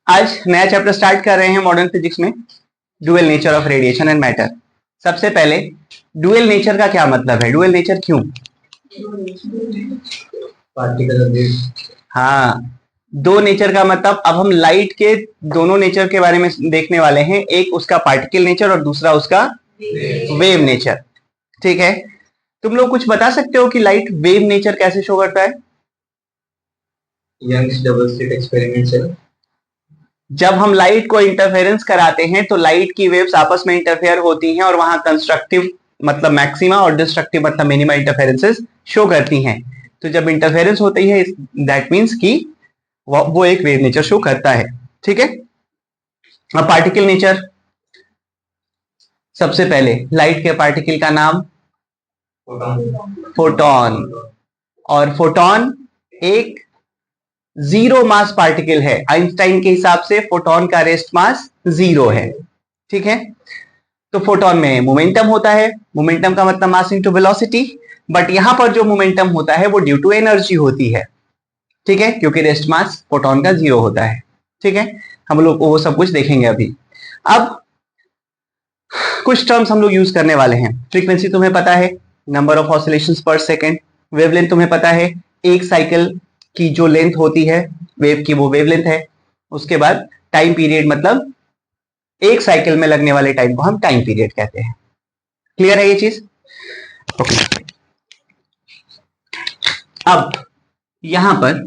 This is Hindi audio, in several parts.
आज नया चैप्टर स्टार्ट कर रहे हैं मॉडर्न फिजिक्स में, dual nature of radiation and matter. सबसे पहले डुअल नेचर का क्या मतलब है, डुअल नेचर क्यों? पार्टिकल, हाँ, दो नेचर का मतलब अब हम लाइट के दोनों नेचर के बारे में देखने वाले हैं, एक उसका पार्टिकल नेचर और दूसरा उसका वेव नेचर। ठीक है, तुम लोग कुछ बता सकते हो कि लाइट वेव नेचर कैसे शो करता है? यंग्स डबल स्लिट एक्सपेरिमेंट से जब हम लाइट को इंटरफेरेंस कराते हैं तो लाइट की वेव्स आपस में इंटरफेयर होती हैं और वहां कंस्ट्रक्टिव मतलब मैक्सिमा और डिस्ट्रक्टिव मतलब मिनिमा इंटरफेरेंसेस शो करती हैं। तो जब इंटरफेरेंस होती है दैट मींस कि वो एक वेव नेचर शो करता है। ठीक है, अब पार्टिकल नेचर, सबसे पहले लाइट के पार्टिकल का नाम फोटॉन, और फोटॉन एक जीरो मास पार्टिकल है। आइंस्टाइन के हिसाब से फोटॉन का रेस्ट मास 0 है। ठीक है, तो फोटॉन में मोमेंटम होता है, मोमेंटम का मतलब मास इनटू वेलोसिटी, बट यहां पर जो मोमेंटम होता है वो ड्यू टू एनर्जी होती है। ठीक है, क्योंकि रेस्ट मास फोटॉन का 0 होता है। ठीक है, हम लोग वो सब कुछ देखेंगे अभी। अब कुछ टर्म्स हम लोग यूज करने वाले हैं। फ्रीक्वेंसी तुम्हें पता है, नंबर ऑफ ऑसिलेशंस पर सेकेंड। वेवलेंथ तुम्हें पता है, एक साइकिल की जो लेंथ होती है वेव की वो वेवलेंथ है। उसके बाद टाइम पीरियड, मतलब एक साइकिल में लगने वाले टाइम को हम टाइम पीरियड कहते हैं। क्लियर है ये चीज? ओके, अब यहां पर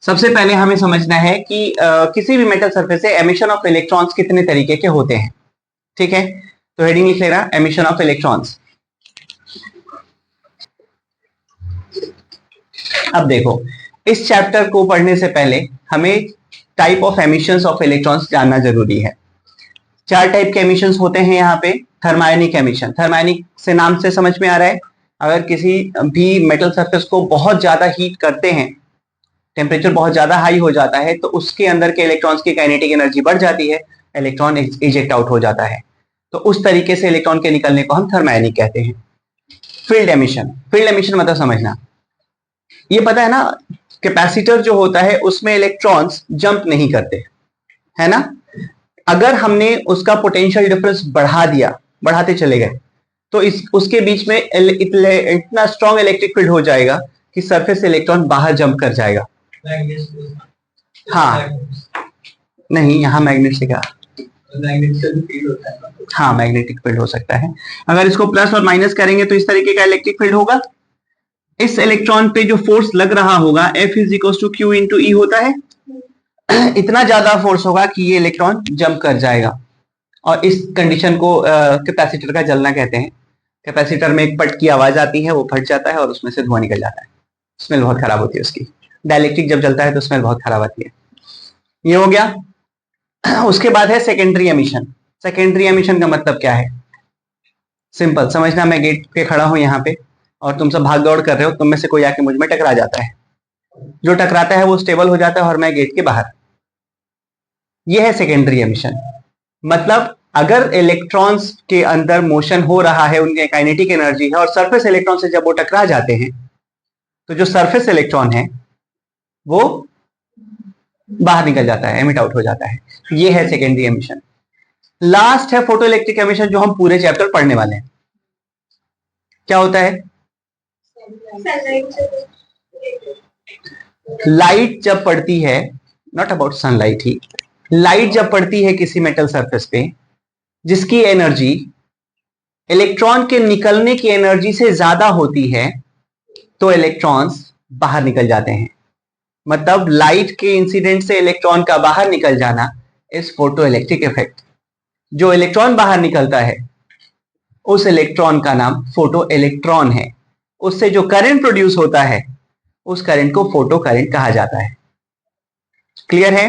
सबसे पहले हमें समझना है कि किसी भी मेटल सरफेस से एमिशन ऑफ इलेक्ट्रॉन्स कितने तरीके के होते हैं। ठीक है, तो हेडिंग लिख लेना, एमिशन ऑफ इलेक्ट्रॉन्स। अब देखो, इस चैप्टर को पढ़ने से पहले हमें type of emissions of electrons जानना जरूरी है। 4 टाइप के एमिशंस होते हैं यहाँ पे। थर्मायोनिक एमिशन, थर्मायोनिक से नाम से समझ में आ रहा है, अगर किसी भी मेटल सरफेस को बहुत ज्यादा हीट करते हैं, टेम्परेचर बहुत ज्यादा हाई हो जाता है, तो उसके अंदर के इलेक्ट्रॉन्स की काइनेटिक एनर्जी बढ़ जाती है, इलेक्ट्रॉन इजेक्ट आउट हो जाता है। तो उस तरीके से इलेक्ट्रॉन के निकलने को हम थर्मायोनिक कहते हैं। फील्ड एमिशन, फील्ड एमिशन मतलब समझना, ये पता है ना, कैपेसिटर जो होता है उसमें इलेक्ट्रॉन्स जंप नहीं करते, है ना। अगर हमने उसका पोटेंशियल डिफरेंस बढ़ा दिया, बढ़ाते चले गए, तो उसके बीच में इतना स्ट्रॉन्ग इलेक्ट्रिक फील्ड हो जाएगा कि सरफेस से इलेक्ट्रॉन बाहर जंप कर जाएगा। हाँ, नहीं, यहाँ मैग्नेट से क्या, हाँ मैग्नेटिक फील्ड हो सकता है। अगर इसको प्लस और माइनस करेंगे तो इस तरीके का इलेक्ट्रिक फील्ड होगा। इस इलेक्ट्रॉन पे जो फोर्स लग रहा होगा F is equal to Q into E होता है। इतना ज्यादा फोर्स होगा कि ये इलेक्ट्रॉन जंप कर जाएगा, और इस कंडीशन को कैपेसिटर का जलना कहते हैं। कैपेसिटर में एक पट की आवाज आती है, वो फट जाता है और उसमें से धुआं निकल जाता है, स्मेल बहुत खराब होती है उसकी। डाइलेक्ट्रिक जब जलता है तो स्मेल बहुत खराब आती है। ये हो गया। उसके बाद है सेकेंडरी एमिशन। सेकेंडरी एमिशन का मतलब क्या है, सिंपल समझना, मैं गेट पे खड़ा हूं यहाँ पे और तुम सब भाग दौड़ कर रहे हो, तुम में से कोई आके मुझ में टकरा जाता है, जो टकराता है वो स्टेबल हो जाता है और मैं गेट के बाहर। यह है सेकेंडरी एमिशन। मतलब अगर इलेक्ट्रॉन्स के अंदर मोशन हो रहा है, उनकी काइनेटिक एनर्जी है, और सरफेस इलेक्ट्रॉन से जब वो टकरा जाते हैं तो जो सरफेस इलेक्ट्रॉन है वो बाहर निकल जाता है, एमिट आउट हो जाता है। ये है सेकेंडरी एमिशन। लास्ट है फोटो इलेक्ट्रिक एमिशन, जो हम पूरे चैप्टर पढ़ने वाले हैं। क्या होता है, लाइट जब पड़ती है, not about sunlight he, light जब पड़ती है किसी मेटल सरफेस पे जिसकी एनर्जी इलेक्ट्रॉन के निकलने की एनर्जी से ज्यादा होती है, तो इलेक्ट्रॉन्स बाहर निकल जाते हैं। मतलब लाइट के इंसिडेंट से इलेक्ट्रॉन का बाहर निकल जाना इस फोटो इलेक्ट्रिक इफेक्ट। जो इलेक्ट्रॉन बाहर निकलता है उस इलेक्ट्रॉन का नाम फोटो इलेक्ट्रॉन है। उससे जो करंट प्रोड्यूस होता है उस करंट को फोटो करंट कहा जाता है। क्लियर है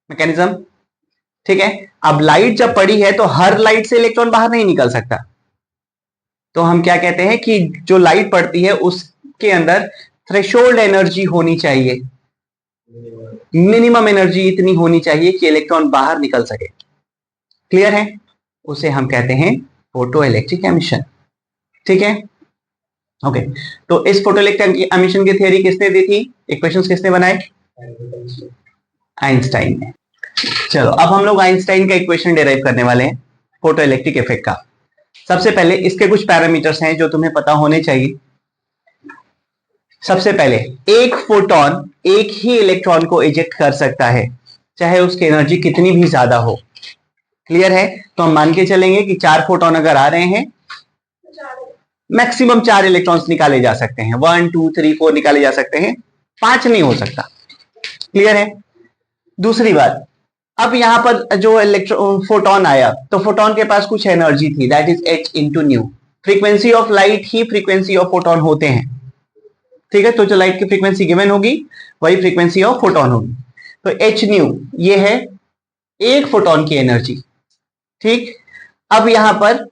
मैकेनिज्म? ठीक है, अब लाइट जब पड़ी है तो हर लाइट से इलेक्ट्रॉन बाहर नहीं निकल सकता, तो हम क्या कहते हैं कि जो लाइट पड़ती है उसके अंदर थ्रेशोल्ड एनर्जी होनी चाहिए, मिनिमम एनर्जी इतनी होनी चाहिए कि इलेक्ट्रॉन बाहर निकल सके। क्लियर है? उसे हम कहते हैं फोटो इलेक्ट्रिक एमिशन। ठीक है, ओके। तो इस फोटो इलेक्ट्रिक एमिशन की थ्योरी किसने दी थी, इक्वेशंस किसने बनाए? आइंस्टाइन ने। चलो अब हम लोग आइंस्टाइन का इक्वेशन डिराइव करने वाले हैं फोटोइलेक्ट्रिक इफेक्ट का। सबसे पहले इसके कुछ पैरामीटर्स हैं जो तुम्हें पता होने चाहिए। सबसे पहले एक फोटोन एक ही इलेक्ट्रॉन को इजेक्ट कर सकता है, चाहे उसकी एनर्जी कितनी भी ज्यादा हो। क्लियर है? तो हम मान के चलेंगे कि 4 फोटोन अगर आ रहे हैं, मैक्सिमम 4 इलेक्ट्रॉन्स निकाले जा सकते हैं, 1 2 3 4 निकाले जा सकते हैं, 5 नहीं हो सकता। क्लियर है? दूसरी बात, अब यहां पर जो फोटोन आया तो फोटोन के पास कुछ एनर्जी थी, that is h into new. Frequency of light he frequency of photon होते हैं। ठीक है? तो जो लाइट की फ्रीक्वेंसी गिवन होगी वही फ्रीक्वेंसी ऑफ फोटोन होगी। तो h न्यू ये है एक फोटोन की एनर्जी। ठीक, अब यहां पर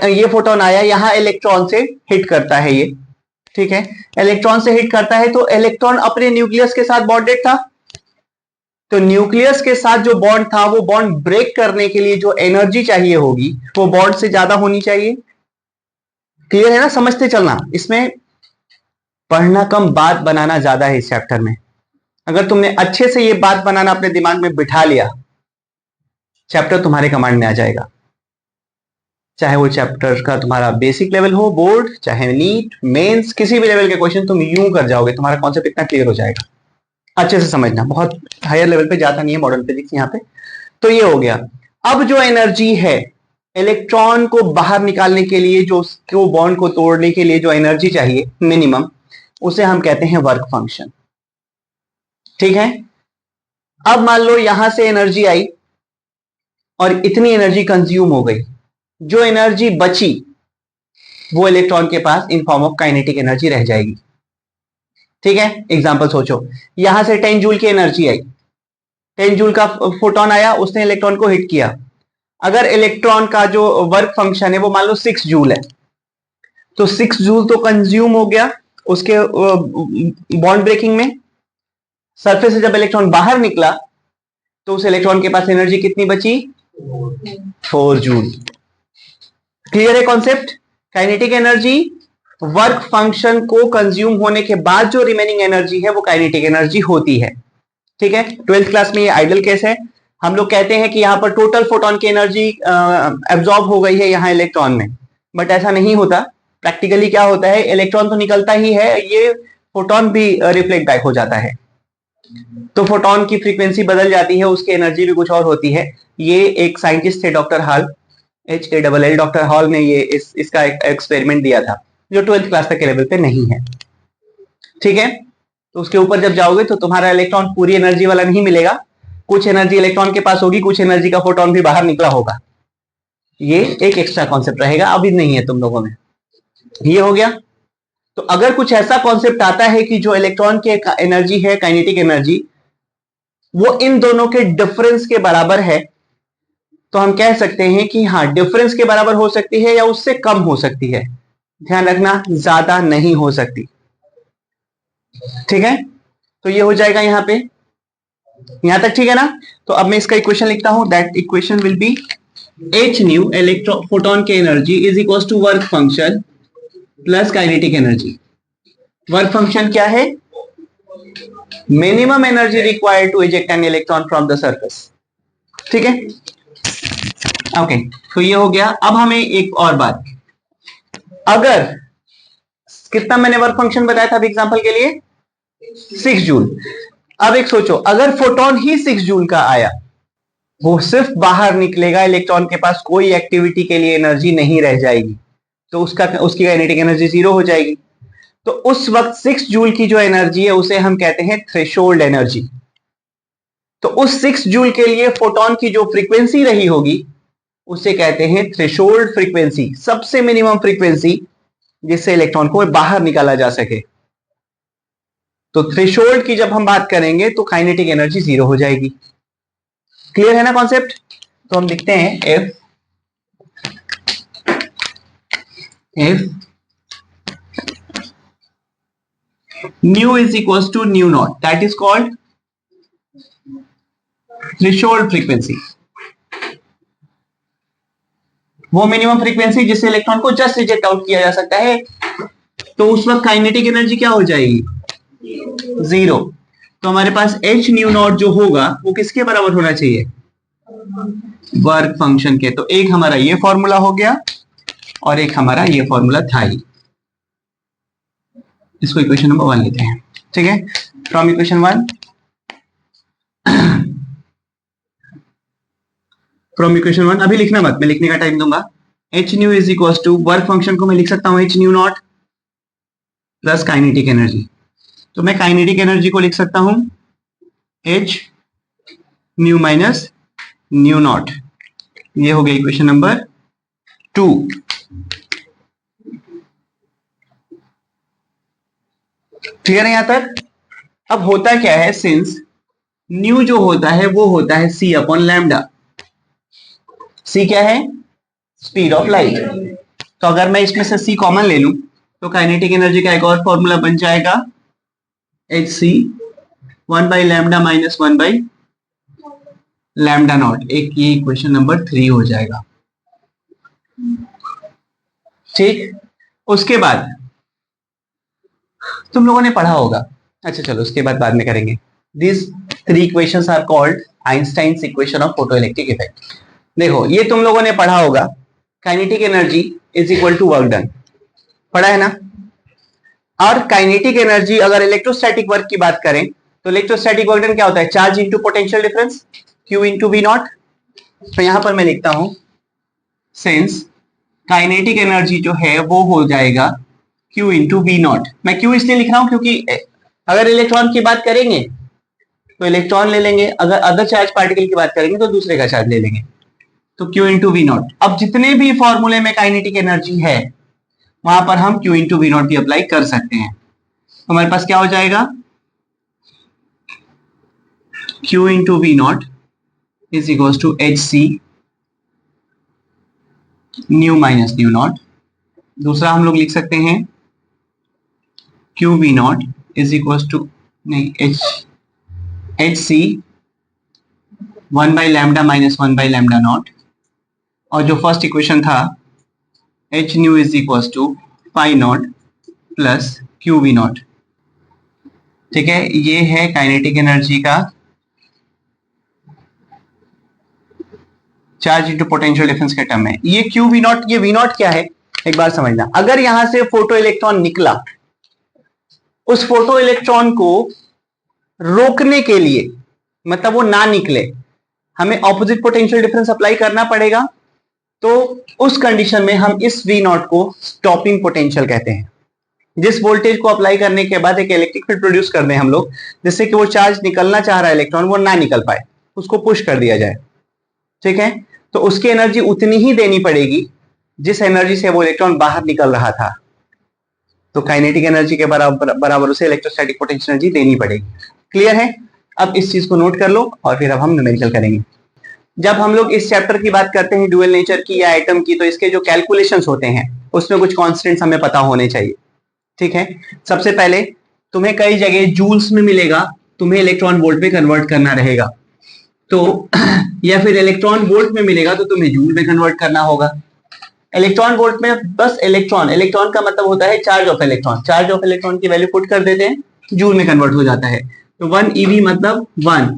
ये फोटोन आया, यहां इलेक्ट्रॉन से हिट करता है ये। ठीक है, इलेक्ट्रॉन से हिट करता है तो इलेक्ट्रॉन अपने न्यूक्लियस के साथ बॉन्डेड था, तो न्यूक्लियस के साथ जो बॉन्ड था वो बॉन्ड ब्रेक करने के लिए जो एनर्जी चाहिए होगी वो बॉन्ड से ज्यादा होनी चाहिए। क्लियर है ना? समझते चलना, इसमें पढ़ना कम बात बनाना ज्यादा है इस चैप्टर में। अगर तुमने अच्छे से ये बात बनाना अपने दिमाग में बिठा लिया, चैप्टर तुम्हारे कमांड में आ जाएगा। चाहे वो चैप्टर का तुम्हारा बेसिक लेवल हो, बोर्ड, चाहे नीट, मेंस, किसी भी लेवल के क्वेश्चन तुम यूं कर जाओगे, तुम्हारा कॉन्सेप्ट इतना क्लियर हो जाएगा। अच्छे से समझना, बहुत हायर लेवल पे जाता नहीं है मॉडर्न फिजिक्स यहाँ पे। तो ये हो गया। अब जो एनर्जी है इलेक्ट्रॉन को बाहर निकालने के लिए, जो बॉन्ड को तोड़ने के लिए जो एनर्जी चाहिए मिनिमम, उसे हम कहते हैं वर्क फंक्शन। ठीक है, अब मान लो यहां से एनर्जी आई और इतनी एनर्जी कंज्यूम हो गई, जो एनर्जी बची वो इलेक्ट्रॉन के पास in form of kinetic energy रह जाएगी। ठीक है, एग्जांपल सोचो, यहां से 10 जूल की एनर्जी आई, 10 जूल का फोटोन आया, उसने इलेक्ट्रॉन को हिट किया। अगर इलेक्ट्रॉन का जो वर्क फंक्शन है वो मान लो 6 जूल है, तो 6 जूल तो कंज्यूम हो गया उसके बॉन्ड ब्रेकिंग में। सरफेस से जब इलेक्ट्रॉन बाहर निकला तो उस इलेक्ट्रॉन के पास एनर्जी कितनी बची? 4 जूल। क्लियर है concept? Kinetic energy work function को कंज्यूम होने के बाद जो रिमेनिंग एनर्जी है वो काइनेटिक एनर्जी होती है। ठीक है, 12th क्लास में ये आइडियल केस है। हम लोग कहते हैं कि यहां पर टोटल फोटोन की एनर्जी एब्जॉर्ब हो गई है यहां इलेक्ट्रॉन में, बट ऐसा नहीं होता। प्रैक्टिकली क्या होता है, इलेक्ट्रॉन तो निकलता ही है, ये फोटोन भी रिफ्लेक्ट बैक हो जाता है, तो फोटोन की फ्रीक्वेंसी बदल जाती है, उसकी एनर्जी भी कुछ और होती है। ये एक साइंटिस्ट थे doctor hall, HALL, doctor hall ने ये इसका एक एक्सपेरिमेंट दिया था जो 12th क्लास तक के लेवल पे नहीं है। ठीक है, तो उसके ऊपर जब जाओगे तो तुम्हारा इलेक्ट्रॉन पूरी एनर्जी वाला नहीं मिलेगा, कुछ एनर्जी इलेक्ट्रॉन के पास होगी, कुछ एनर्जी का फोटोन भी बाहर निकला होगा। ये एक एक्स्ट्रा कॉन्सेप्ट रहेगा, अभी नहीं है तुम लोगों में। ये हो गया। तो अगर कुछ ऐसा कॉन्सेप्ट आता है कि जो इलेक्ट्रॉन की एनर्जी है, काइनेटिक एनर्जी, वो इन दोनों के डिफरेंस के बराबर है, तो हम कह सकते हैं कि हाँ, डिफरेंस के बराबर हो सकती है या उससे कम हो सकती है। ध्यान रखना, ज्यादा नहीं हो सकती। ठीक है, तो ये हो जाएगा यहां पे, यहां तक ठीक है ना? तो अब मैं इसका इक्वेशन लिखता हूं, that equation will be h nu electron photon की energy is equal to work function plus kinetic energy. Work function क्या है? Minimum energy required to eject an electron from the surface. ठीक है, ओके, तो ये हो गया। अब हमें एक और बात, अगर कितना मैंने वर्क फंक्शन बताया था एग्जांपल के लिए? 6 जूल। अब एक सोचो, अगर फोटोन ही 6 जूल का आया, वो सिर्फ बाहर निकलेगा, इलेक्ट्रॉन के पास कोई एक्टिविटी के लिए एनर्जी नहीं रह जाएगी, तो उसकी काइनेटिक एनर्जी 0 हो जाएगी। तो उस वक्त 6 जूल की जो एनर्जी है उसे हम कहते हैं थ्रेशोल्ड एनर्जी। तो उस 6 जूल के लिए फोटोन की जो फ्रीक्वेंसी रही होगी उसे कहते हैं थ्रेशोल्ड फ्रीक्वेंसी, सबसे मिनिमम फ्रीक्वेंसी जिससे इलेक्ट्रॉन को बाहर निकाला जा सके। तो थ्रेशोल्ड की जब हम बात करेंगे तो काइनेटिक एनर्जी 0 हो जाएगी। क्लियर है ना कॉन्सेप्ट? तो हम लिखते हैं F nu is equal to nu naught, that is called threshold frequency. वो मिनिमम फ्रीक्वेंसी जिससे इलेक्ट्रॉन को जस्ट रिजेक्ट आउट किया जा सकता है। तो उस वक्त काइनेटिक एनर्जी क्या हो जाएगी? 0। तो हमारे पास h न्यू नॉट जो होगा वो किसके बराबर होना चाहिए, वर्क फंक्शन के। तो एक हमारा ये फॉर्मूला हो गया और एक हमारा ये फॉर्मूला था ही। इसको इक्वेशन नंबर 1 लेते हैं, ठीक है। फ्रॉम इक्वेशन 1, फ्रॉम इक्वेशन 1 अभी लिखना मत, मैं लिखने का टाइम दूंगा। h nu is equal to work function को मैं लिख सकता हूं h nu naught plus kinetic energy. तो मैं काइनेटिक एनर्जी को लिख सकता हूं h nu minus nu naught. ये हो गया इक्वेशन नंबर 2। क्लियर है यहां तक? अब होता क्या है, सिंस न्यू जो होता है वो होता है c अपॉन लैम्डा। c क्या है, स्पीड ऑफ लाइट। तो अगर मैं इसमें से c कॉमन ले लूं तो काइनेटिक एनर्जी का एक और फॉर्मूला बन जाएगा hc 1 by lambda minus 1 by lambda not. एक ये इक्वेशन नंबर 3 हो जाएगा, ठीक। उसके बाद तुम लोगों ने पढ़ा होगा, अच्छा चलो उसके बाद में करेंगे। This 3 equations are called Einstein's equation of photoelectric effect. देखो ये तुम लोगों ने पढ़ा होगा, kinetic energy is equal to work done, पढ़ा है ना। और काइनेटिक एनर्जी अगर इलेक्ट्रोस्टैटिक वर्क की बात करें तो इलेक्ट्रोस्टैटिक वर्क डन क्या होता है, charge into potential difference Q into V naught. तो यहां पर मैं लिखता हूं सिंस काइनेटिक एनर्जी जो है वो हो जाएगा Q इंटू वी नॉट। मैं Q इसलिए लिख रहा हूं क्योंकि अगर इलेक्ट्रॉन की बात करेंगे तो इलेक्ट्रॉन ले लेंगे, अगर अदर चार्ज पार्टिकल की बात करेंगे तो दूसरे का चार्ज ले लेंगे। तो Q इंटू वी नॉट। अब जितने भी फॉर्मूले में काइनेटिक एनर्जी है वहां पर हम Q इंटू वी नॉट भी अप्लाई कर सकते हैं। तो हमारे पास क्या हो जाएगा, Q into V naught is equal to hc nu minus nu naught. दूसरा हम लोग लिख सकते हैं Q V naught is equal to नहीं hc 1 by lambda minus 1 by lambda naught. और जो फर्स्ट इक्वेशन था h nu is equal to phi naught plus Q V naught, ठीक है। ये है काइनेटिक एनर्जी का चार्ज इंटू पोटेंशियल डिफरेंस के टर्म में। ये Q वी नॉट, ये वी नॉट क्या है एक बार समझना। अगर यहां से फोटो इलेक्ट्रॉन निकला, उस फोटो इलेक्ट्रॉन को रोकने के लिए, मतलब वो ना निकले, हमें ऑपोजिट पोटेंशियल डिफरेंस अप्लाई करना पड़ेगा। तो उस कंडीशन में हम इस वी नॉट को स्टॉपिंग पोटेंशियल कहते हैं। जिस वोल्टेज को अप्लाई करने के बाद एक इलेक्ट्रिक फील्ड प्रोड्यूस कर दें हम लोग, जिससे कि वो चार्ज निकलना चाह रहा है इलेक्ट्रॉन, वो ना निकल पाए, उसको पुश कर दिया जाए, ठीक है। तो उसकी एनर्जी उतनी ही देनी पड़ेगी जिस एनर्जी से वो इलेक्ट्रॉन बाहर निकल रहा था। तो काइनेटिक एनर्जी के बराबर उसे इलेक्ट्रोस्टैटिक पोटेंशियल एनर्जी देनी पड़ेगी। क्लियर है? अब इस चीज को नोट कर लो और फिर अब हम न्यूमेरिकल करेंगे। जब हम लोग इस चैप्टर की बात करते हैं ड्यूअल नेचर की या एटम की, तो इसके जो कैलकुलेशंस होते हैं उसमें कुछ कॉन्स्टेंट्स हमें पता होने चाहिए, ठीक है। सबसे पहले तुम्हें कई जगह जूल्स में मिलेगा, तुम्हें इलेक्ट्रॉन वोल्ट में कन्वर्ट करना रहेगा। तो या फिर इलेक्ट्रॉन वोल्ट में मिलेगा तो तुम्हें जूल में कन्वर्ट करना होगा। इलेक्ट्रॉन वोल्ट में बस इलेक्ट्रॉन, इलेक्ट्रॉन का मतलब होता है charge of electron, charge of electron की वैल्यू पुट कर देते हैं, जूल में कन्वर्ट हो जाता है। तो 1 eV मतलब 1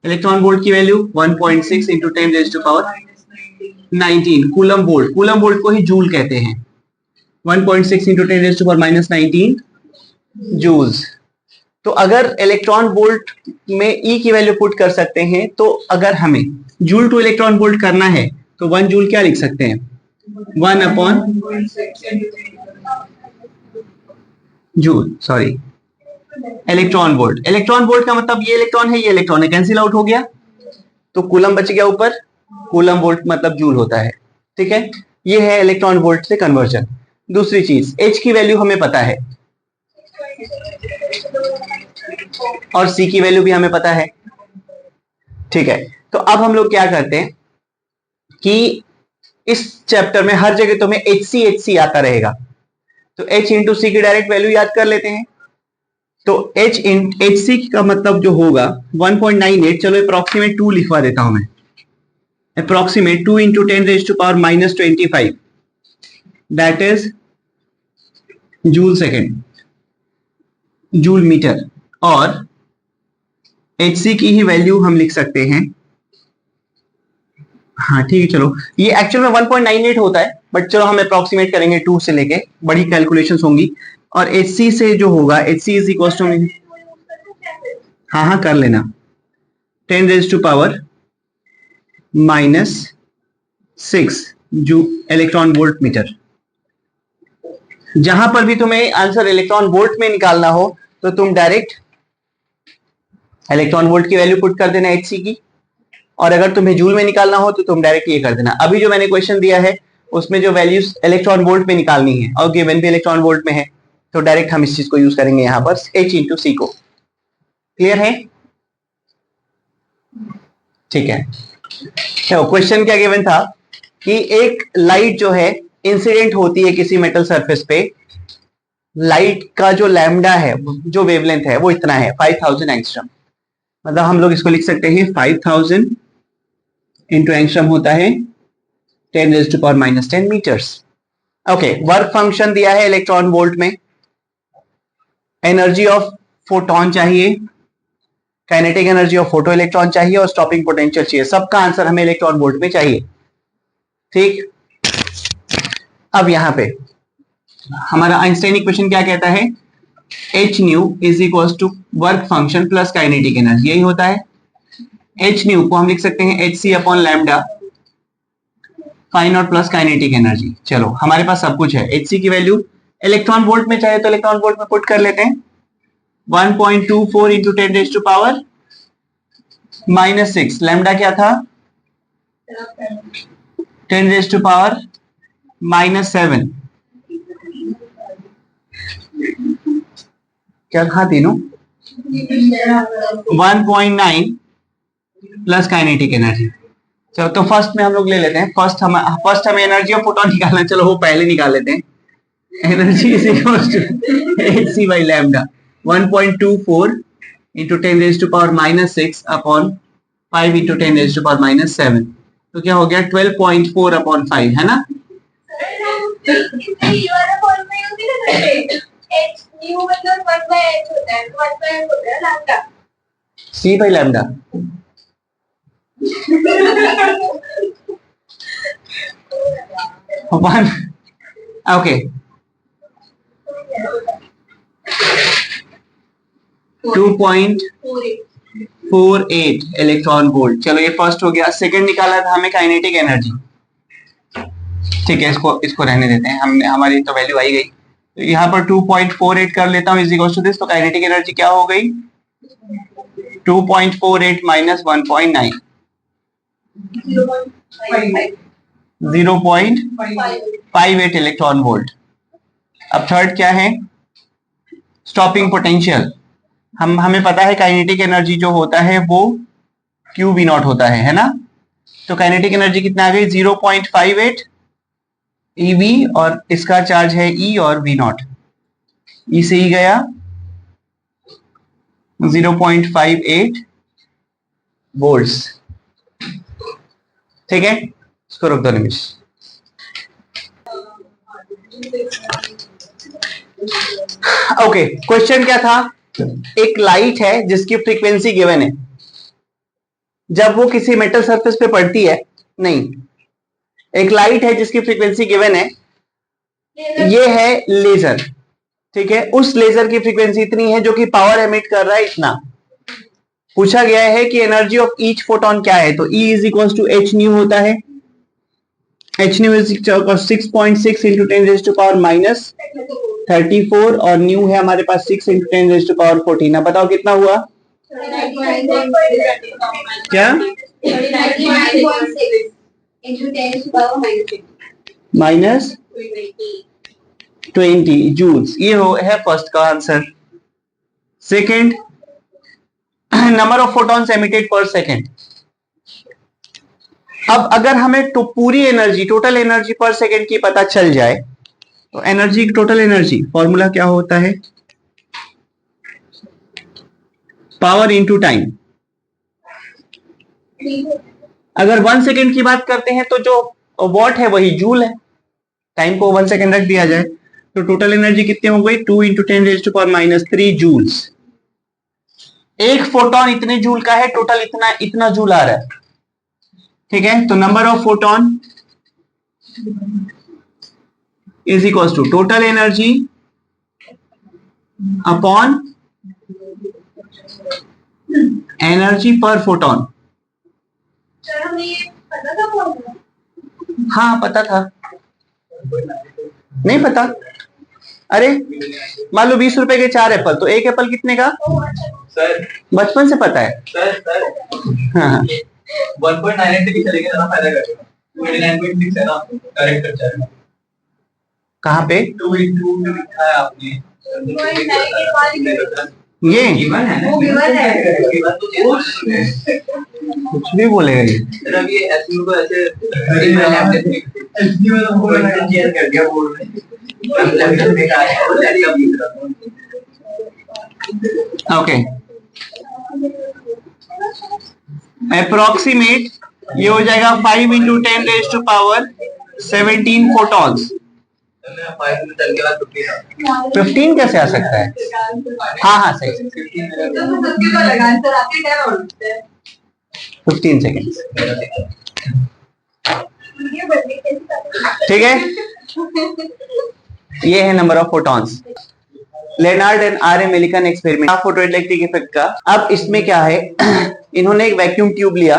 इलेक्ट्रॉन वोल्ट की value 1.6 into 10 raise to power 19 coulomb volt. Coulomb volt को ही जूल कहते हैं। 1.6 into 10 raise to power -19 joules. तो अगर इलेक्ट्रॉन वोल्ट में E की वैल्यू पुट कर सकते हैं, तो अगर हमें जूल टू इलेक्ट्रॉन वोल्ट करना है तो 1 जूल क्या लिख सकते हैं, 1 upon joule, sorry electron volt. Electron volt का मतलब ये इलेक्ट्रॉन है, ये इलेक्ट्रॉन है, कैंसिल आउट हो गया, तो कूलम बच गया ऊपर। कूलम वोल्ट मतलब जूल होता है, ठीक है। ये है इलेक्ट्रॉन वोल्ट से कन्वर्जन। दूसरी चीज, H की वैल्यू हमें पता है और C की वैल्यू भी हमें पता है, ठीक है। तो अब हम लोग क्या करते हैं कि इस चैप्टर में हर जगह तुम्हें HC आता रहेगा, तो H इंटू सी की डायरेक्ट वैल्यू याद कर लेते हैं। तो HC का मतलब जो होगा 1.98, चलो अप्रोक्सीमेट 2 लिखवा देता हूं मैं, approximate 2 into 10 raise to power -25 that is joule second, joule metre. और Hc की ही वैल्यू हम लिख सकते हैं, हाँ ठीक है चलो, ये एक्चुअल में 1.98 होता है, बट चलो हम अप्रोक्सीमेट करेंगे 2 से लेके, बड़ी कैलकुलेशंस होंगी, और Hc से जो होगा Hc इज इक्वल टू, हाँ हाँ कर लेना, 10 रेज टू पावर -6 जो इलेक्ट्रॉन वोल्ट मीटर। जहां पर भी तुम्हें आंसर इलेक्ट्रॉन वोल्ट में निकालना हो तो तुम डायरेक्ट इलेक्ट्रॉन वोल्ट की वैल्यू पुट कर देना Hc की, और अगर तुम्हें जूल में निकालना हो तो तुम डायरेक्ट ये कर देना। अभी जो मैंने क्वेश्चन दिया है उसमें जो वैल्यूज इलेक्ट्रॉन वोल्ट में निकालनी है और गिवन भी इलेक्ट्रॉन वोल्ट में है, तो डायरेक्ट हम इस चीज को यूज करेंगे यहां पर H इंटू सी को। क्लियर है? ठीक है, तो क्वेश्चन क्या गिवन था कि एक लाइट जो है इंसिडेंट होती है किसी मेटल सरफेस पे, लाइट का जो लैम्डा है, जो वेवलेंथ है वो इतना है 5000 एंगस्ट्रम, मतलब हम लोग इसको लिख सकते हैं 5000 इंटू एंगस्ट्रम होता है 10 raise to power -10 metres. Okay, work function दिया है इलेक्ट्रॉन वोल्ट में, एनर्जी ऑफ फोटोन चाहिए, kinetic energy of photo electron चाहिए, और स्टॉपिंग पोटेंशियल चाहिए। सबका आंसर हमें इलेक्ट्रॉन वोल्ट में चाहिए। ठीक, अब यहां पे हमारा आइंस्टाइन इक्वेशन क्या कहता है, h nu is equal to work function plus kinetic energy, यही होता है। एच न्यू को हम लिख सकते हैं h c upon lambda phi naught plus kinetic energy. चलो हमारे पास सब कुछ है, एच सी की वैल्यू इलेक्ट्रॉन वोल्ट में चाहे तो इलेक्ट्रॉन वोल्ट में पुट कर लेते हैं, 1.24 into 10 raise to power -6, lambda क्या था 10 रेज़ टू पावर -7, क्या था तीनों 1.9 प्लस काइनेटिक एनर्जी। चलो तो फर्स्ट में हम लोग ले लेते हैं, फर्स्ट हमें एनर्जी ऑफ फोटोन निकालना, चलो वो पहले निकाल लेते हैं। Energy is equal to Hc by lambda 1.24 into 10 raise to power -6 upon 5 into 10 raise to power -7, तो क्या हो गया 12.4 अपॉन 5, है ना। C by lambda one, okay 2.48 electron volt. चलो ये फर्स्ट हो गया। सेकंड निकाला था हमें काइनेटिक एनर्जी, ठीक है इसको रहने देते हैं, हमने हमारी तो वैल्यू आई गई, तो यहाँ पर 2.48 कर लेता हूँ इज इक्वल टू दिस, तो काइनेटिक एनर्जी क्या हो गई 2.48 माइनस 1.9, 0.58 इलेक्ट्रॉन वोल्ट। अब थर्ड क्या है, स्टॉपिंग पोटेंशियल। हमें पता है काइनेटिक एनर्जी जो होता है वो क्यू वी नॉट होता है ना, तो काइनेटिक एनर्जी कितना आ गई 0.58 ईवी, और इसका चार्ज है ई और वी नॉट, ई से ही गया 0.58 वोल्ट्स। ठीक है, इसको रोक दो निमिष। ओके, क्वेश्चन क्या था, एक लाइट है जिसकी फ्रीक्वेंसी गिवन है, जब वो किसी मेटल सरफेस पे पड़ती है, नहीं, एक लाइट है जिसकी फ्रीक्वेंसी गिवन है, ये है लेजर, ठीक है, उस लेजर की फ्रीक्वेंसी इतनी है जो कि पावर एमिट कर रहा है इतना। पूछा गया है कि एनर्जी ऑफ ईच फोटोन क्या है, तो E is equal to H nu होता है, h nu is 6.6 into 10 raise to power -34, और न्यू है हमारे पास 6 इंटू 10 रेज़ टू पावर 14। अब बताओ कितना हुआ, क्या -20 जूल्स, ये है फर्स्ट का answer. Second, number of photons emitted पर सेकेंड। अब अगर हमें तो पूरी एनर्जी, टोटल एनर्जी पर सेकेंड की पता चल जाए, तो एनर्जी, टोटल एनर्जी फॉर्मूला क्या होता है, पावर इंटू टाइम। अगर 1 सेकेंड की बात करते हैं तो जो वॉट है वही जूल है, टाइम को 1 सेकेंड रख दिया जाए तो टोटल एनर्जी कितनी हो गई 2 into 10 raise to power -3 joules. एक फोटोन इतने जूल का है, टोटल इतना इतना जूल आ रहा है, ठीक है। तो number of photon is equal to total energy upon energy per photon. हाँ पता था, नहीं पता? अरे मान लो 20 रुपए के 4 एप्पल, तो एक एप्पल कितने का? सर बचपन से पता है। सर हाँ 1.98 से चलेगा ना, फायदा करेगा। 29.6 है ना, करेक्ट कर जाएगा। कहाँ पे? 2 into 2 लिखा है आपने, ये गिवन है ना, गिवन है, गिवन तो कुछ भी बोलेगा ये। सर अब ये एसयू को ऐसे एसयू में बोल रहा है, चेंज कर दिया बोल रहे हैं, लेफ्ट बेकार है और चलिए अब लिख रहा हूं। ओके, अप्रोक्सीमेट ये हो जाएगा 5 into 10 raised to power 17 photons। 15 कैसे आ सकता है? हाँ हाँ सही, 15 सेकेंड, ठीक है। ये है number of photons. Lenard and R Millikan experiment photoelectric effect का। अब इसमें क्या है, इन्होंने एक वैक्यूम ट्यूब लिया,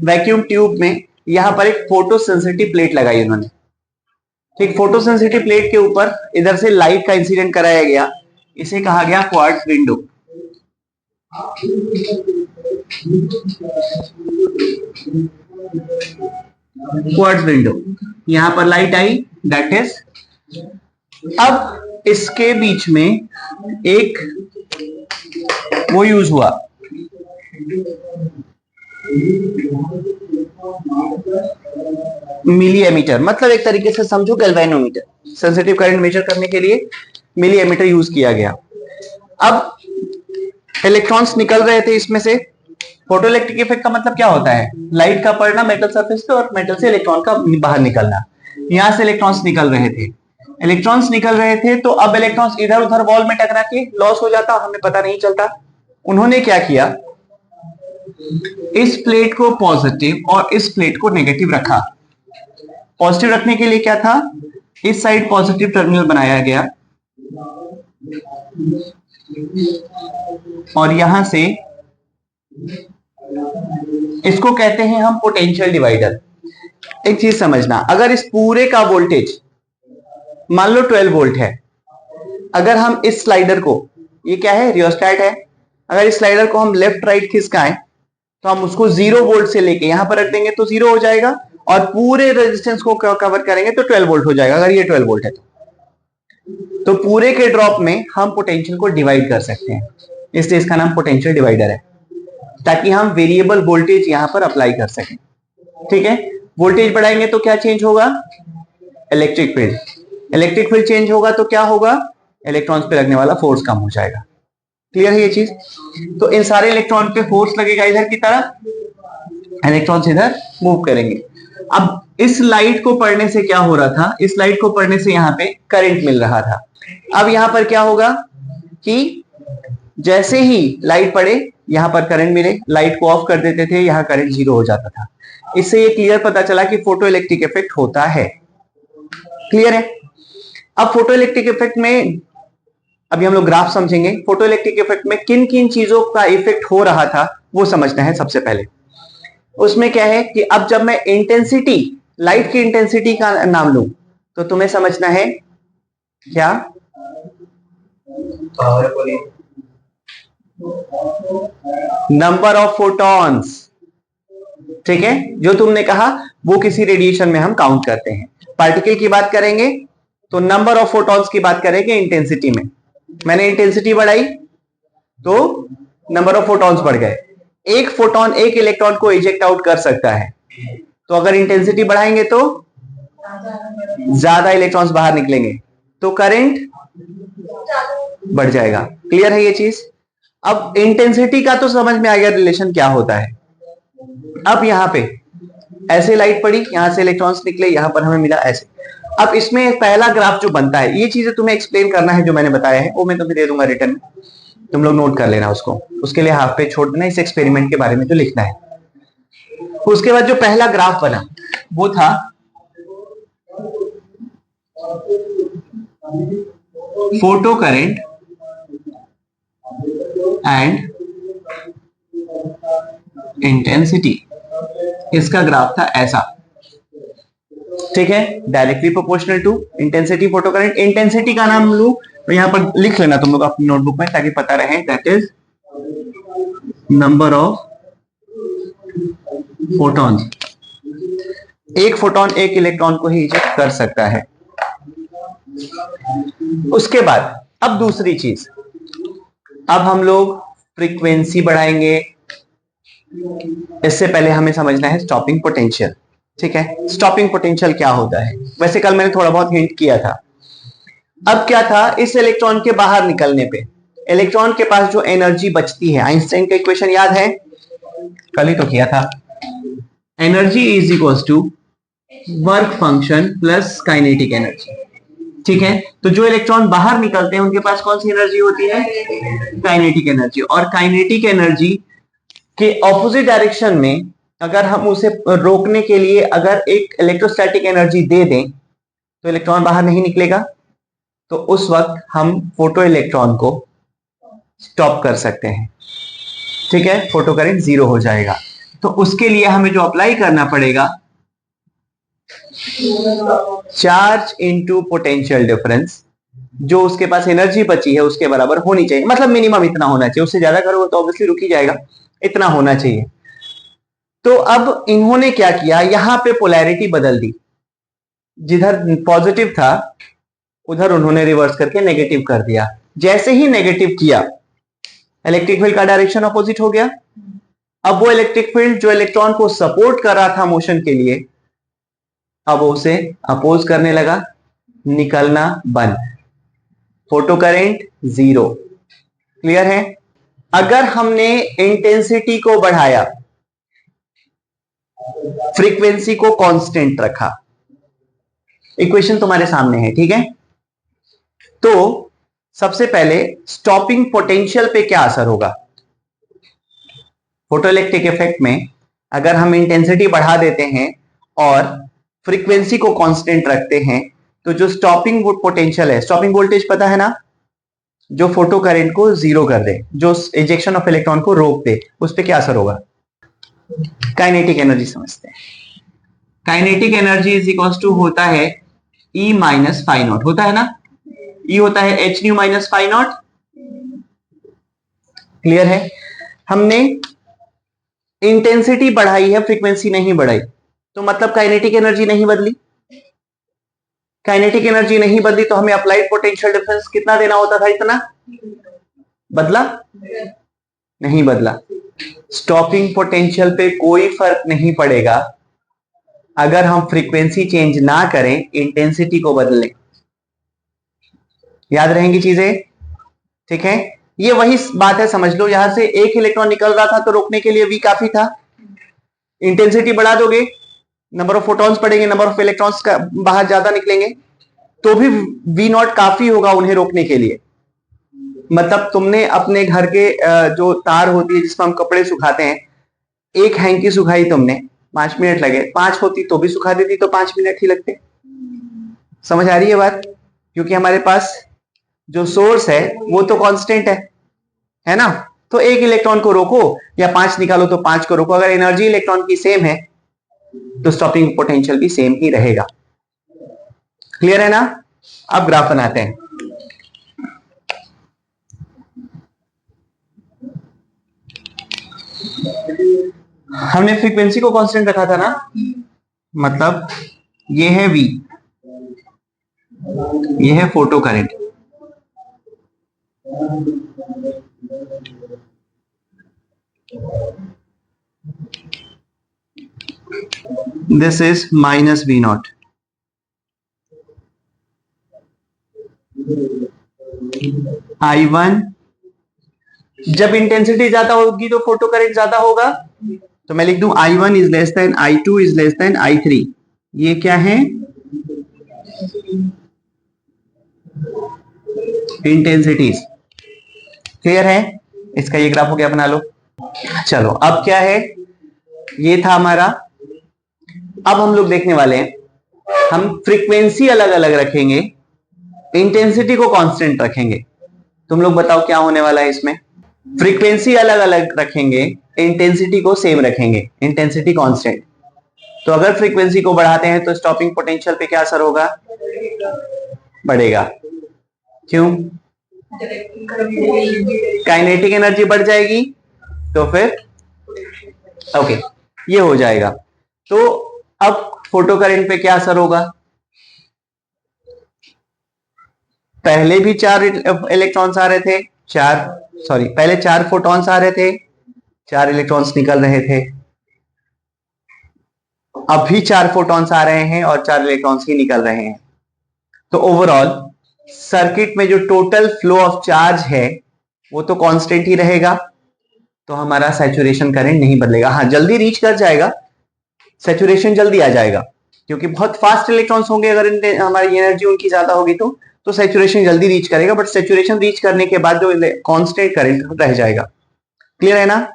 वैक्यूम ट्यूब में यहां पर एक फोटो सेंसिटिव प्लेट लगाई इन्होंने, ठीक। फोटो सेंसिटिव प्लेट के ऊपर इधर से लाइट का इंसिडेंट कराया गया, इसे कहा गया क्वार्ट्ज विंडो। क्वार्ट्ज विंडो, यहां पर लाइट आई, दैट इज। अब इसके बीच में एक वो यूज हुआ, मिली एमीटर, मतलब एक तरीके से समझो गैल्वेनोमीटर। सेंसिटिव करंट मेजर करने के लिए मिली एमीटर यूज किया गया। अब इलेक्ट्रॉन्स निकल रहे थे इसमें से। फोटोइलेक्ट्रिक इफेक्ट का मतलब क्या होता है? लाइट का पड़ना मेटल सरफेस पे और मेटल से इलेक्ट्रॉन का बाहर निकलना। यहां से इलेक्ट्रॉन्स निकल रहे थे, इलेक्ट्रॉन्स निकल रहे थे, तो अब इलेक्ट्रॉन्स इधर उधर वॉल में टकरा के लॉस हो जाता, हमें पता नहीं चलता। उन्होंने क्या किया, इस प्लेट को पॉजिटिव और इस प्लेट को नेगेटिव रखा। पॉजिटिव रखने के लिए क्या था, इस साइड पॉजिटिव टर्मिनल बनाया गया और यहां से इसको कहते हैं हम पोटेंशियल डिवाइडर। एक चीज समझना, अगर इस पूरे का वोल्टेज मान लो 12 वोल्ट है, अगर हम इस स्लाइडर को, ये क्या है, रियोस्टेट है, अगर इस स्लाइडर को हम लेफ्ट राइट खिसकाएं तो हम उसको 0 वोल्ट से लेके यहां पर रख देंगे तो 0 हो जाएगा, और पूरे रेजिस्टेंस को कवर करेंगे तो 12 वोल्ट हो जाएगा। अगर ये 12 वोल्ट है तो पूरे के ड्रॉप में हम पोटेंशियल को डिवाइड कर सकते हैं, इसलिए इसका नाम पोटेंशियल डिवाइडर है, ताकि हम वेरिएबल वोल्टेज यहां पर अप्लाई कर सकें, ठीक है। वोल्टेज बढ़ाएंगे तो क्या चेंज होगा, electric field. Electric field change होगा तो क्या होगा, इलेक्ट्रॉन्स पे लगने वाला फोर्स कम हो जाएगा। क्लियर है ये चीज? तो इन सारे इलेक्ट्रॉन पे फोर्स लगेगा इधर की तरफ, इलेक्ट्रॉन्स इधर मूव करेंगे। अब इस लाइट को पढ़ने से क्या हो रहा था, इस लाइट को पढ़ने से यहाँ पे करंट मिल रहा था। अब यहाँ पर क्या होगा कि जैसे ही लाइट पड़े यहाँ पर करंट मिले, लाइट को ऑफ कर देते थे, यहाँ करंट 0 हो जाता था। इससे ये क्लियर पता चला कि फोटो इलेक्ट्रिक इफेक्ट होता है। क्लियर है? अब फोटो इलेक्ट्रिक इफेक्ट में अभी हम लोग ग्राफ समझेंगे। फोटो इलेक्ट्रिक इफेक्ट में किन किन चीजों का इफेक्ट हो रहा था वो समझना है सबसे पहले। उसमें क्या है कि अब जब मैं इंटेंसिटी, लाइट की इंटेंसिटी का नाम लूं तो तुम्हें समझना है क्या, नंबर ऑफ फोटॉन्स, ठीक है। जो तुमने कहा वो किसी रेडिएशन में हम काउंट करते हैं। पार्टिकल की बात करेंगे तो नंबर ऑफ फोटॉन्स की बात करेंगे इंटेंसिटी में। मैंने इंटेंसिटी बढ़ाई तो नंबर ऑफ फोटॉन्स बढ़ गए। एक फोटॉन एक इलेक्ट्रॉन को इजेक्ट आउट कर सकता है, तो अगर इंटेंसिटी बढ़ाएंगे तो ज्यादा इलेक्ट्रॉन्स बाहर निकलेंगे, तो करंट बढ़ जाएगा। क्लियर है ये चीज? अब इंटेंसिटी का तो समझ में आ गया रिलेशन क्या होता है। अब यहां पे ऐसे लाइट पड़ी, यहां से इलेक्ट्रॉन्स निकले, यहां पर हमें मिला ऐसे। अब इसमें पहला ग्राफ जो बनता है, ये चीजें तुम्हें एक्सप्लेन करना है जो मैंने बताया है, वो मैं तुम्हें दे दूंगा रिटर्न में। तुम लोग नोट कर लेना उसको, उसके लिए हाफ पेज छोड़ देना, इस एक्सपेरिमेंट के बारे में जो लिखना है। उसके बाद जो पहला ग्राफ बना वो था फोटो करंट एंड इंटेंसिटी। इसका ग्राफ था ऐसा, ठीक है, directly proportional to intensity photo current. Intensity का नाम लू तो यहां पर लिख लेना तुम लोग अपनी नोटबुक में ताकि पता रहे, that is number of photons. एक फोटोन एक इलेक्ट्रॉन को ही इजेक्ट कर सकता है। उसके बाद अब दूसरी चीज, अब हम लोग फ्रीक्वेंसी बढ़ाएंगे। इससे पहले हमें समझना है स्टॉपिंग पोटेंशियल, ठीक है। स्टॉपिंग पोटेंशियल क्या होता है, वैसे कल मैंने थोड़ा बहुत हिंट किया था। अब क्या था, इस इलेक्ट्रॉन के बाहर निकलने पे इलेक्ट्रॉन के पास जो एनर्जी बचती है, आइंस्टाइन का इक्वेशन याद है, कल ही तो किया था, energy is equal to work function plus kinetic energy, ठीक है। तो जो इलेक्ट्रॉन बाहर निकलते हैं उनके पास कौन सी एनर्जी होती है, काइनेटिक एनर्जी। और काइनेटिक एनर्जी के ऑपोजिट डायरेक्शन में अगर हम उसे रोकने के लिए अगर एक इलेक्ट्रोस्टैटिक एनर्जी दे दें तो इलेक्ट्रॉन बाहर नहीं निकलेगा, तो उस वक्त हम फोटो इलेक्ट्रॉन को स्टॉप कर सकते हैं, ठीक है, फोटो करंट जीरो हो जाएगा। तो उसके लिए हमें जो अप्लाई करना पड़ेगा, चार्ज इनटू पोटेंशियल डिफरेंस, जो उसके पास एनर्जी बची है उसके बराबर होनी चाहिए, मतलब मिनिमम इतना होना चाहिए, उससे ज्यादा करोगे तो ऑब्वियसली रुक ही जाएगा, इतना होना चाहिए। तो अब इन्होंने क्या किया, यहां पे पोलैरिटी बदल दी, जिधर पॉजिटिव था उधर उन्होंने रिवर्स करके नेगेटिव कर दिया। जैसे ही नेगेटिव किया इलेक्ट्रिक फील्ड का डायरेक्शन अपोजिट हो गया। अब वो इलेक्ट्रिक फील्ड जो इलेक्ट्रॉन को सपोर्ट कर रहा था मोशन के लिए, अब उसे अपोज करने लगा, निकलना बंद, फोटो करंट जीरो। क्लियर है। अगर हमने इंटेंसिटी को बढ़ाया, फ्रीक्वेंसी को कांस्टेंट रखा, इक्वेशन तुम्हारे सामने है, ठीक है। तो सबसे पहले स्टॉपिंग पोटेंशियल पे क्या असर होगा, फोटोइलेक्ट्रिक इफेक्ट में अगर हम इंटेंसिटी बढ़ा देते हैं और फ्रीक्वेंसी को कांस्टेंट रखते हैं तो जो स्टॉपिंग पोटेंशियल है, स्टॉपिंग वोल्टेज पता है ना, जो फोटो करंट को जीरो कर दे, जो इजेक्शन ऑफ इलेक्ट्रॉन को रोक दे, उस पर क्या असर होगा, काइनेटिक एनर्जी समझते हैं। Kinetic energy is equal to होता है E माइनस फाई नॉट, होता है ना, E होता है h nu minus phi naught. Clear है। हमने इंटेंसिटी बढ़ाई है, फ्रीक्वेंसी नहीं बढ़ाई, तो मतलब काइनेटिक एनर्जी नहीं बदली। काइनेटिक एनर्जी नहीं बदली तो हमें अप्लाइड पोटेंशियल डिफरेंस कितना देना होता था, इतना, बदला नहीं बदला। स्टॉपिंग पोटेंशियल पे कोई फर्क नहीं पड़ेगा अगर हम फ्रीक्वेंसी चेंज ना करें, इंटेंसिटी को बदलें। याद रहेंगी चीजें, ठीक है। ये वही बात है, समझ लो, यहां से एक इलेक्ट्रॉन निकल रहा था तो रोकने के लिए V काफी था, इंटेंसिटी बढ़ा दोगे, नंबर ऑफ फोटॉन्स बढ़ेंगे, नंबर ऑफ इलेक्ट्रॉन्स का बाहर ज्यादा निकलेंगे, तो भी V नॉट काफी होगा उन्हें रोकने के लिए। मतलब तुमने अपने घर के जो तार होती है जिसमें हम कपड़े सुखाते हैं, एक हैंकी सुखाई तुमने, 5 मिनट लगे, 5 होती तो भी सुखा देती, तो 5 मिनट ही लगते। समझ आ रही है बात, क्योंकि हमारे पास जो सोर्स है वो तो कांस्टेंट है ना। तो एक इलेक्ट्रॉन को रोको या 5 निकालो तो 5 को रोको, अगर एनर्जी इलेक्ट्रॉन की सेम है तो स्टॉपिंग पोटेंशियल भी सेम ही रहेगा। क्लियर है ना। अब ग्राफ बनाते हैं। हमने फ्रीक्वेंसी को कांस्टेंट रखा था ना, मतलब ये है V, ये है photo current, this is minus V not. I1, जब इंटेंसिटी ज्यादा होगी तो फोटो करंट ज्यादा होगा, तो मैं लिख दूं I1 is less than I2 is less than I3। ये क्या है, इंटेंसिटीज। क्लियर है? इसका ये ग्राफ हो गया, बना लो। चलो अब क्या है, ये था हमारा। अब हम लोग देखने वाले हैं, हम फ्रीक्वेंसी अलग अलग रखेंगे, इंटेंसिटी को कांस्टेंट रखेंगे। तुम लोग बताओ क्या होने वाला है इसमें? फ्रीक्वेंसी अलग अलग रखेंगे, इंटेंसिटी को सेम रखेंगे, इंटेंसिटी कांस्टेंट। तो अगर फ्रीक्वेंसी को बढ़ाते हैं तो स्टॉपिंग पोटेंशियल पे क्या असर होगा? बढ़ेगा। क्यों? काइनेटिक एनर्जी बढ़ जाएगी, तो फिर ओके ये हो जाएगा। तो अब फोटो करंट पे क्या असर होगा? पहले भी 4 इलेक्ट्रॉन्स आ रहे थे, पहले 4 फोटॉन्स आ रहे थे, 4 इलेक्ट्रॉन्स निकल रहे थे। अभी 4 फोटॉन्स आ रहे हैं और 4 इलेक्ट्रॉन्स ही निकल रहे हैं। तो ओवरऑल सर्किट में जो टोटल फ्लो ऑफ चार्ज है वो तो कांस्टेंट ही रहेगा, तो हमारा सैचुरेशन करंट नहीं बदलेगा। हाँ, जल्दी रीच कर जाएगा, सैचुरेशन जल्दी आ जाएगा, क्योंकि बहुत फास्ट इलेक्ट्रॉन्स होंगे। अगर हमारी एनर्जी उनकी ज्यादा होगी तो सैचुरेशन जल्दी रीच करेगा, बट सैचुरेशन रीच करने के बाद जो कांस्टेंट करंट रह जाएगा। क्लियर है ना?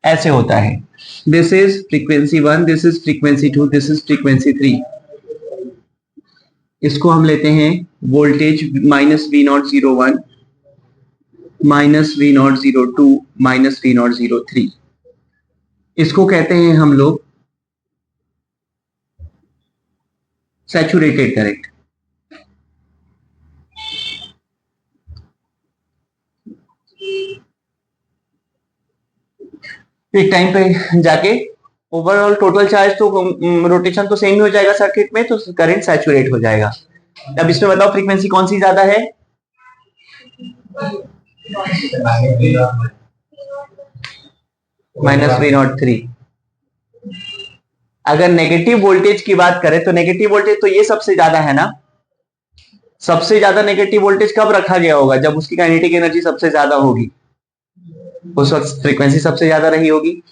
ऐसे होता है। This is frequency 1, this is frequency 2, this is frequency 3। इसको हम लेते हैं वोल्टेज -V001 -V002 -V003। इसको कहते हैं हम लोग सैचुरेटेड करंट। एक टाइम पे जाके ओवरऑल टोटल चार्ज तो रोटेशन तो सेम ही हो जाएगा सर्किट में, तो करंट सैचुरेट हो जाएगा। अब इसमें बताओ फ्रीक्वेंसी कौन सी ज्यादा है? -V03। अगर नेगेटिव वोल्टेज की बात करें तो नेगेटिव वोल्टेज तो ये सबसे ज्यादा है ना। सबसे ज्यादा नेगेटिव वोल्टेज कब रखा गया होगा? जब उसकी काइनेटिक एनर्जी सबसे ज्यादा होगी, उस वक्त फ्रीक्वेंसी सबसे ज्यादा रही होगी।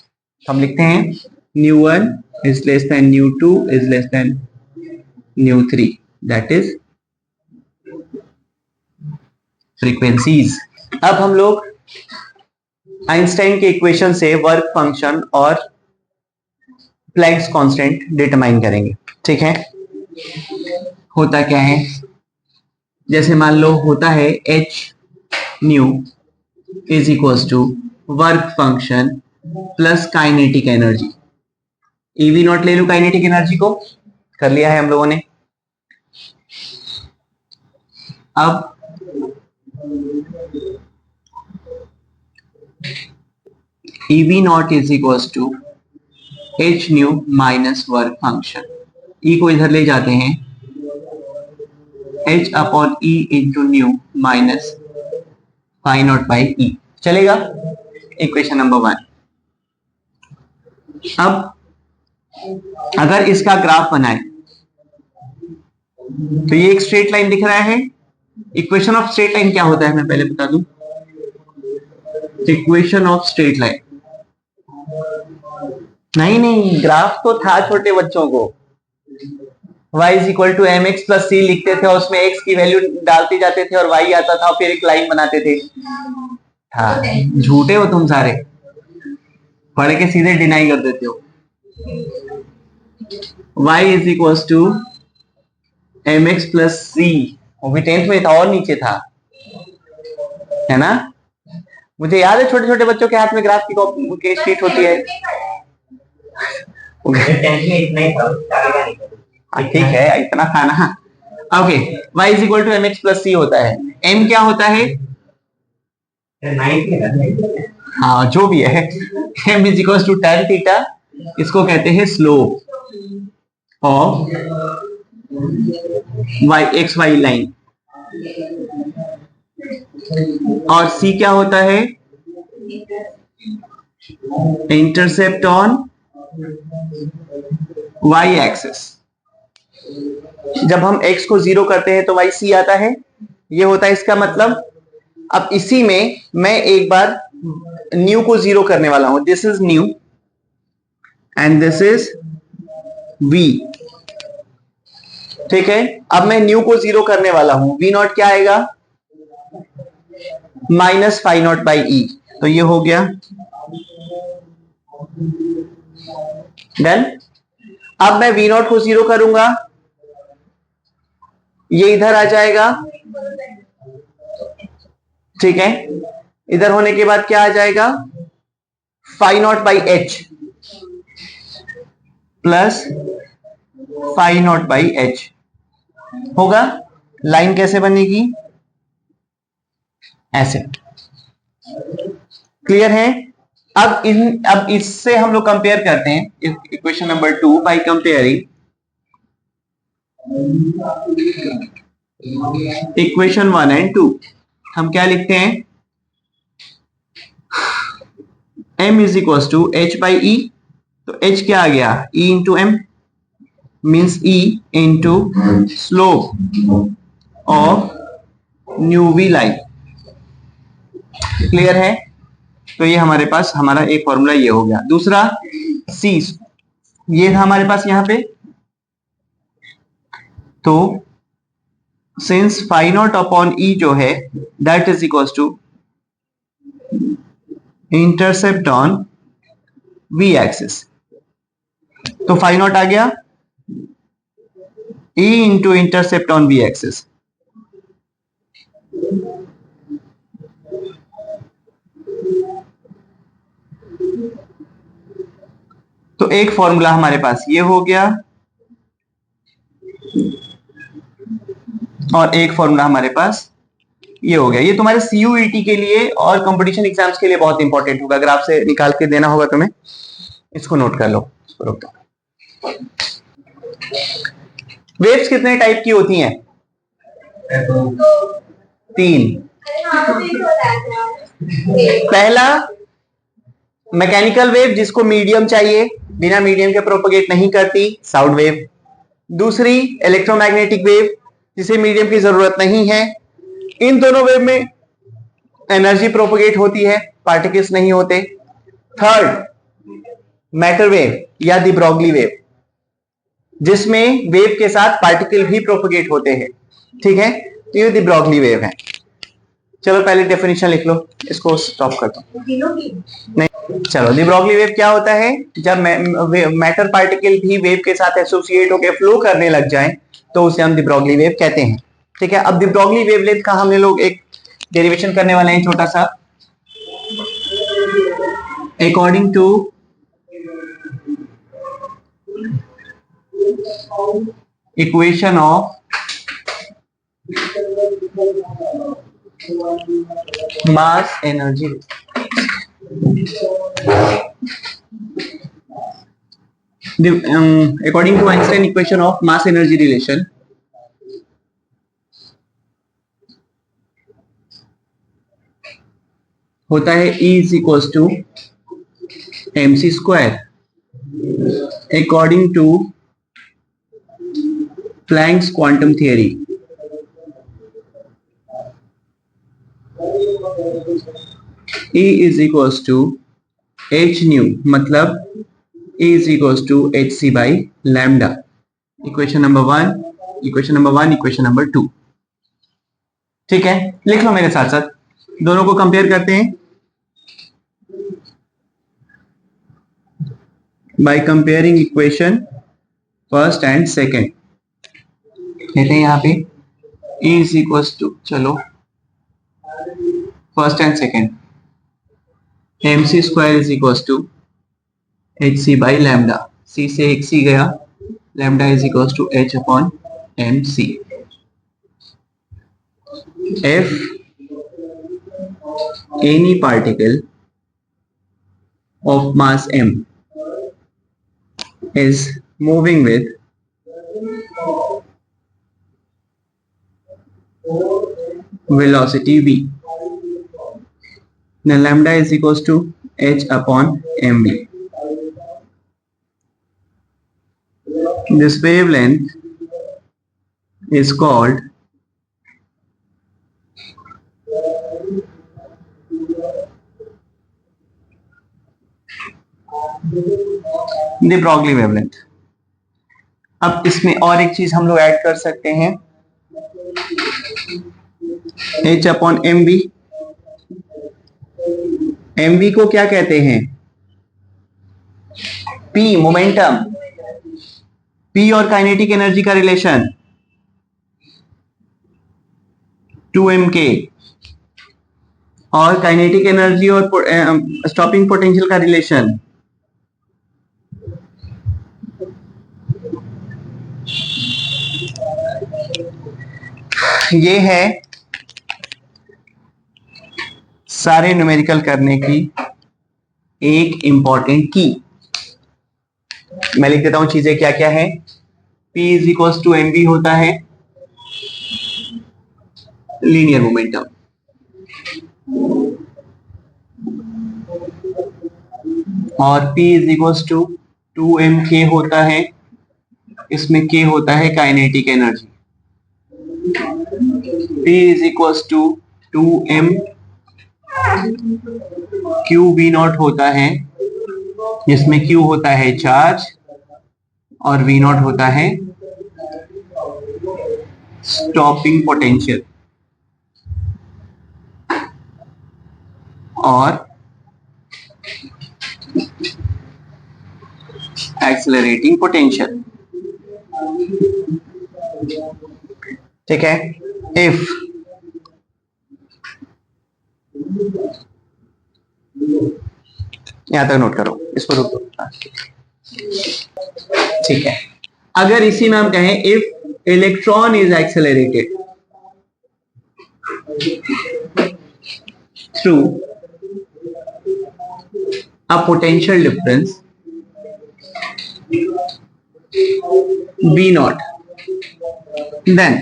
हम लिखते हैं ν1 is less than ν2 is less than ν3, that is frequencies. अब हम लोग आइंस्टाइन के इक्वेशन से वर्क फंक्शन और प्लैंक्स कांस्टेंट डिटरमाइन करेंगे। ठीक है, होता क्या है, जैसे मान लो होता है h nu is equals to work function plus kinetic energy. EV naught ले लो, काइनेटिक एनर्जी को कर लिया है हम लोगों ने। अब E V nought is equals to H nu minus work function. E को इधर ले जाते हैं, h upon E into nu minus phi nought by E. चलेगा? Equation number 1। अब अगर इसका ग्राफ बनाए तो ये एक स्ट्रेट लाइन दिख रहा है। इक्वेशन ऑफ स्ट्रेट लाइन क्या होता है मैं पहले बता दूं। इक्वेशन ऑफ स्ट्रेट लाइन नहीं, ग्राफ तो था छोटे बच्चों को। y is equal to M X plus C लिखते थे और उसमें x की वैल्यू डालते जाते थे और y आता था और फिर एक लाइन बनाते थे। हाँ, झूठे हो तुम सारे, पढ़ के सीधे डिनाई कर देते हो। y is equal to M X plus C, वो भी 10th में था और नीचे था, है ना। मुझे याद है छोटे छोटे बच्चों के हाथ में ग्राफ की शीट होती है। इतना ही था, ठीक है, इतना था ना। Okay, y is equal to M X plus C होता है। m क्या होता है? हाँ, जो भी है, m is equal to tan theta. इसको कहते हैं slope of x y line. और c क्या होता है? Intercept on y axis. जब हम x को 0 करते हैं तो y c आता है, ये होता है इसका मतलब। अब इसी में मैं एक बार न्यू को 0 करने वाला हूं, this is new, and this is v। ठीक है, अब मैं न्यू को जीरो करने वाला हूं। v नॉट क्या आएगा? Minus five not by E. तो ये हो गया डन। अब मैं v नॉट को जीरो करूंगा, ये इधर आ जाएगा। ठीक है, इधर होने के बाद क्या आ जाएगा? Five not by H plus five not by H होगा। लाइन कैसे बनेगी? ऐसे। क्लियर है? अब इससे हम लोग कंपेयर करते हैं equation number 2 by comparing equation 1 and 2। हम क्या लिखते हैं? m is equal to H by E. तो h क्या आ गया? e into M means e into slope of nu V line. Clear है? तो ये हमारे पास हमारा एक फॉर्मूला ये हो गया। दूसरा c, ये था हमारे पास यहां पे। तो since phi naught upon e जो है that is equal to intercept on v axis. तो फाइव नॉट आ गया e into intercept on v axis. तो एक फॉर्मूला हमारे पास ये हो गया और एक फॉर्मूला हमारे पास ये हो गया। ये तुम्हारे CUET के लिए और कंपटीशन एग्जाम्स के लिए बहुत इंपॉर्टेंट होगा। अगर आपसे निकाल के देना होगा तुम्हें, इसको नोट कर लो। वेव्स कितने टाइप की होती हैं? 3। पहला मैकेनिकल वेव जिसको मीडियम चाहिए, बिना मीडियम के प्रोपगेट नहीं करती, साउंड वेव। दूसरी इलेक्ट्रोमैग्नेटिक वेव जिसे मीडियम की जरूरत नहीं है। इन दोनों वेव में एनर्जी प्रोपगेट होती है, पार्टिकल्स नहीं होते। थर्ड मैटर वेव या दी ब्रॉगली वेव जिसमें वेव के साथ पार्टिकल भी प्रोपगेट होते हैं। ठीक है, तो ये दी ब्रॉगली वेव है। चलो पहले डेफिनेशन लिख लो, इसको स्टॉप कर दो। नहीं, चलो दी ब्रॉगली वेव क्या होता है? जब मैटर पार्टिकल भी वेव के साथ एसोसिएट होकर फ्लो करने लग जाए तो उसे हम दी ब्रॉगली वेव कहते हैं। ठीक है, अब दी ब्रॉगली वेवलेंथ का हम लोग एक डेरिवेशन करने वाले हैं छोटा सा। According to equation of mass energy, according to Einstein equation of mass energy relation, होता है E is equals to mc square according to Planck's quantum theory। E is equals to h nu, मतलब E is equals to hc by lambda। Equation number 1, equation number 1, equation number 2। ठीक है, लिख लो मेरे साथ साथ, दोनों को कंपेयर करते हैं by comparing equation first and second. लेते हैं यहाँ पे E is equals to, चलो first and second, mc square is equals to hc by lambda. c से एक c गया, lambda is equals to h upon mc। if any particle of mass m is moving with velocity v, then lambda is equals to h upon mv। This wavelength is called the Broglie wavelength. अब इसमें और एक चीज हम लोग ऐड कर सकते हैं, H upon m v. M v को क्या कहते हैं? P momentum. P और काइनेटिक एनर्जी का रिलेशन 2mk, और काइनेटिक एनर्जी और स्टॉपिंग पोटेंशियल का रिलेशन ये है सारे न्यूमेरिकल करने की एक इंपॉर्टेंट की। मैं लिख देता हूं चीजें क्या क्या है। P is equals to m v होता है लीनियर मोमेंटम, और P is equals to 2mk होता है, इसमें k होता है kinetic energy. P is equals to 2m q v naught होता है, जिसमें q होता है चार्ज और v नॉट होता है स्टॉपिंग पोटेंशियल और एक्सेलरेटिंग पोटेंशियल। ठीक है। इफ यहां तक नोट करो, इस पर रुक दो। ठीक है। अगर इसी में हम कहें if electron is accelerated through a potential difference V naught, then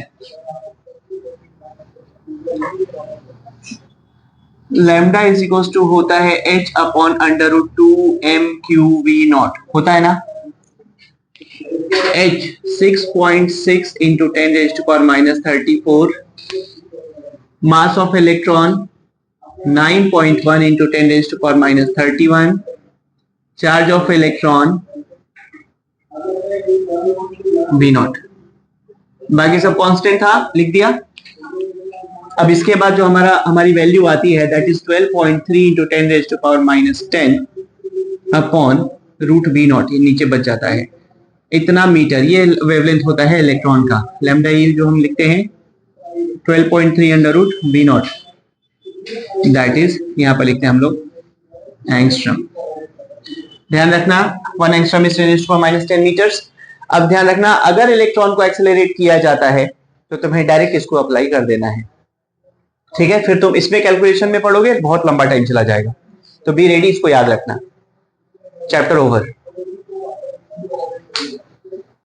lambda is equals to होता है h upon under root 2mq v naught, होता है ना। h 6.6 into 10 raised to power minus 34, mass of electron 9.1 into 10 raised to power minus 31, charge of electron v not. बाकी सब कांस्टेंट था, लिख दिया। अब इसके बाद जो हमारी वैल्यू आती है that is 12.3 into 10 raised to power minus 10 upon root v naught, ये नीचे बच जाता है इतना मीटर। ये वेवलेंथ होता है इलेक्ट्रॉन का। लैम्डा ये जो हम लिखते हैं 12.3 under root v naught, that is यहां पर लिखते हैं हम लोग एंगस्ट्रम। ध्यान रखना 1 angstrom is 10 raised to power minus 10 metres. अब ध्यान रखना अगर इलेक्ट्रॉन को एक्सेलरेट किया जाता है तो तुम्हें डायरेक्ट इसको अप्लाई कर देना है। ठीक है, फिर तुम इसमें कैलकुलेशन में पढ़ोगे बहुत लंबा टाइम चला जाएगा, तो बी रेडी, इसको याद रखना। Chapter over.